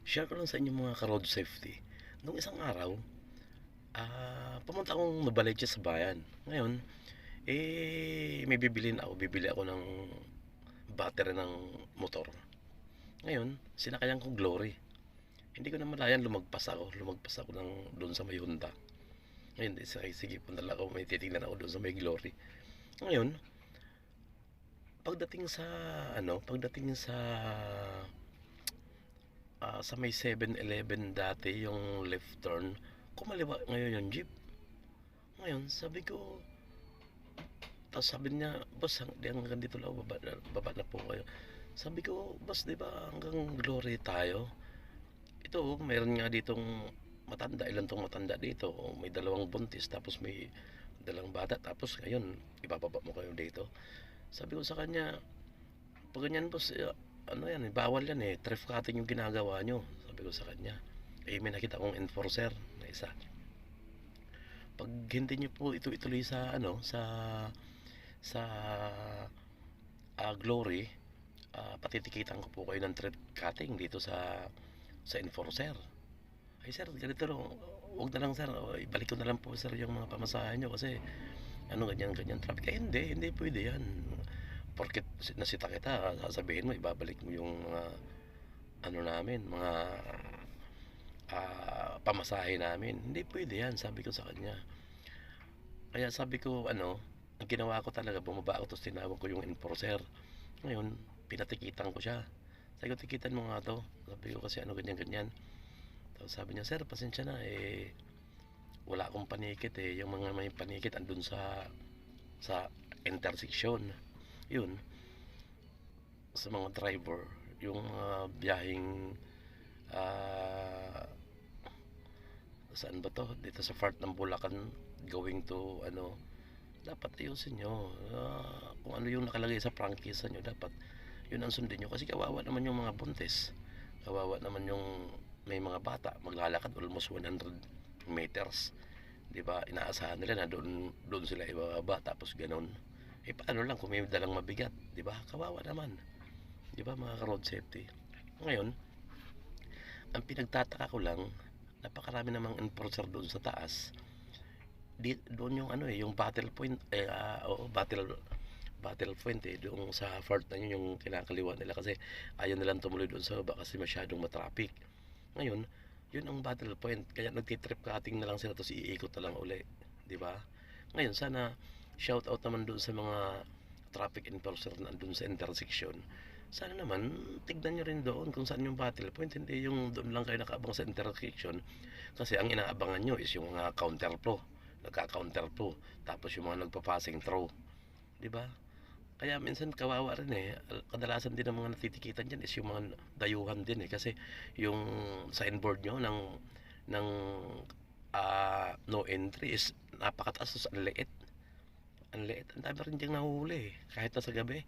Share ko lang sa inyo mga ka-road safety. Nung isang araw, pumunta akong Novaliches sa bayan. Ngayon, may bibilhin ako. Bibili ako ng battery ng motor. Ngayon, sinakayan ko Glory. Hindi ko na malayan, lumagpas ako ng doon sa may Honda. Ngayon, sige, punta ako, may titingnan ako doon sa may Glory. Ngayon, pagdating sa pagdating sa may 7-Eleven dati yung left turn, kumaliwa ngayon yung jeep. Ngayon, sabi ko, tapos sabi niya, boss, hanggang dito lang, baba na po kayo. Sabi ko, boss, di ba hanggang Glory tayo? Ito, mayroon nga ditong matanda, ilan tong matanda dito. May dalawang buntis, tapos may dalang bata, tapos ngayon, ibababa mo kayo dito. Sabi ko sa kanya, pag ganyan boss, ano yan, bawal yan eh, thrift cutting yung ginagawa nyo. Sabi ko sa kanya, may nakita akong enforcer na isa. Pag hindi nyo po ito ituloy sa sa Glory, patitikitan ko po kayo ng thrift cutting dito sa enforcer. Ay sir, ganito lang, huwag na lang sir, ibalik ko na lang po sir yung mga pamasahe nyo kasi ganyan traffic. Hindi pwede yan. Porket nasita kita, sasabihin mo, ibabalik mo yung mga namin, mga pamasahe namin. Hindi pwede yan, sabi ko sa kanya. Kaya sabi ko, ang ginawa ko talaga, bumaba ako, tapos tinawag ko yung enforcer. Ngayon, pinatikitan ko siya. Sabi ko, tikitan mo nga to. Sabi ko kasi ganyan. Tapos sabi niya, sir, pasensya na, wala akong panikit yung mga may panikit andun sa intersection. Yun, sa mga driver, yung mga biyaheng saan ba to? Dito sa part ng Bulacan going to dapat ayusin nyo. Kung ano yung nakalagay sa prangkisa nyo, dapat yun ang sundin nyo. Kasi kawawa naman yung mga buntis. Kawawa naman yung may mga bata. Maglalakad almost 100 meters. Diba? Inaasahan nila na doon sila ibababa. Tapos ganun. Paano lang kung may dalang mabigat? Diba? Kawawa naman. Diba mga road safety? Ngayon, ang pinagtataka ko lang, napakarami namang enforcer doon sa taas. Doon yung yung battle point, battle point doon sa fort na yun yung kinakaliwa nila kasi ayaw nilang tumuloy doon sa baba kasi masyadong matraffic. Ngayon, yun ang battle point. Kaya nagtitrip cutting na lang sila tapos iikot na lang uli. Diba? Ngayon, sana shout out naman doon sa mga traffic enforcer na doon sa intersection. Sana naman tignan nyo rin doon kung saan yung battle point, hindi yung doon lang kayo nakaabang sa intersection kasi ang inaabangan nyo is yung mga counter flow, nagka-counter flow, tapos yung mga nagpa-passing through, di ba? Kaya minsan kawawa rin kadalasan din ng mga natitikitan dyan is yung mga dayuhan din kasi yung signboard nyo ng no entry is napakataas, ang liit. Ang liit, ang dami rin diyang nahuli kahit na sa gabi.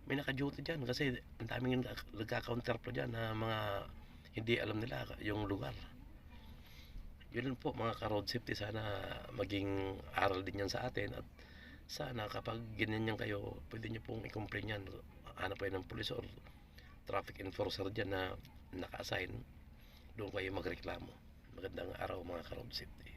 May naka-duty dyan kasi ang daming nagka-counter po dyan na mga hindi alam nila yung lugar. Yun po mga ka-road safety, sana maging aral din yan sa atin at sana kapag ganyan kayo, pwede nyo pong i-complain yan. Hanap kayo ng police or traffic enforcer dyan na naka-assign, doon kayo magreklamo. Magandang araw mga ka-road safety.